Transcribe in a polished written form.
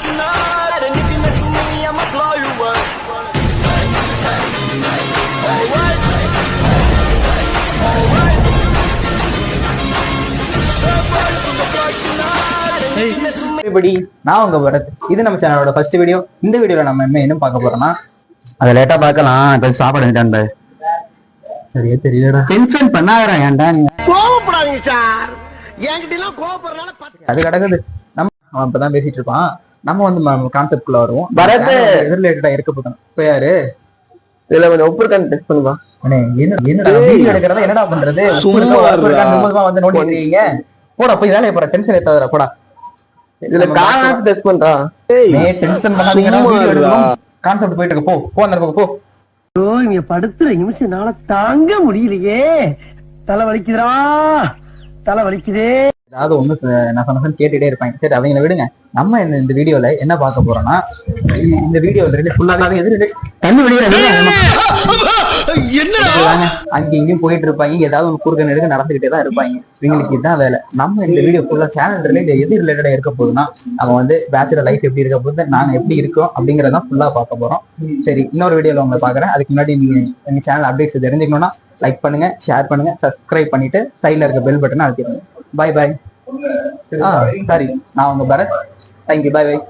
tonight, and if you mess with me, I'ma blow you up. Alright, alright. Everybody's gonna fly tonight, and if you mess with me. everybody, நான் உங்க பரத். இது நம்ம சேனலோட first video. இந்த வீடியோல நம்ம என்ன பார்க்க போறோம்னா, அதை லேட்டா பார்க்கலாம். இப்ப சாப்பாடு வந்துட்டான் பாரு. சரியா தெரியலடா. டென்ஷன் பண்ணாதடா. ஏன்டா நீ கோவப்படாதீங்க சார். என்கிட்ட எல்லாம் கோவப்படுறதுனால அது கிடக்குது. நம்ம அவன் இப்பதான் பேசிட்டு இருப்பான். நம்ம வந்து கான்செப்ட் குள்ள வருவோம். பரத் ரிலேட்டடா இருக்க போறோம். இப்ப யாரு இதுல கொஞ்சம் ஒப்பு இருக்கான்னு டெஸ்ட் பண்ணுவா. என்னடா வீடியோ எடுக்கிறதா என்னடா பண்றது? சும்மா வந்து நோண்டிட்டீங்க. போடா போய் வேலையை போற. டென்ஷன் ஏத்தாதடா போடா. இதுல காரணம் டெஸ்ட் பண்றா. டென்ஷன் பண்ணாதீங்கடா. வீடியோ எடுக்கணும். கான்செப்ட் போயிட்டு இருக்கு. போ அந்த பக்கம் போ. இங்க படுத்துற நிமிஷம்னால தாங்க முடியலையே. தலை வலிக்குதுடா, தலை வலிக்குதே. ஏதாவது ஒண்ணு நான் சொன்ன கேட்டுட்டே இருப்பாங்க. சரி அவங்கள விடுங்க. நம்ம இந்த வீடியோல என்ன பார்க்க போறோம்னா, இந்த வீடியோல ஃபுல்லாக தண்ணி வெளியிடாங்க. அங்க இங்கேயும் போயிட்டு இருப்பாங்க. ஏதாவது ஒரு குறுக்க நெடுக்க நடந்துகிட்டே தான் இருப்பாங்க. இவங்களுக்கு இதுதான் வேலை. நம்ம இந்த வீடியோ ஃபுல்லா சேனல் ரிலேட்டட் எது ரிலேட்டடா இருக்க போகுதுன்னா, நம்ம வந்து பேச்சுலர் லைஃப் எப்படி இருக்க போகுது, நாங்க எப்படி இருக்கோம் அப்படிங்கறதான் ஃபுல்லா பார்க்க போறோம். சரி, இன்னொரு வீடியோல உங்களை பாக்குறேன். அதுக்கு முன்னாடி நீங்க எங்க சேனல் அப்டேட்ஸ் தெரிஞ்சுக்கணும்னா லைக் பண்ணுங்க, ஷேர் பண்ணுங்க, சப்ஸ்கிரைப் பண்ணிட்டு சைட்ல இருக்க பெல் பட்டனை அழுத்திடுங்க. பாய் பாய். சாரி, நான் உங்க பரத். தேங்க்யூ. பாய் பாய்.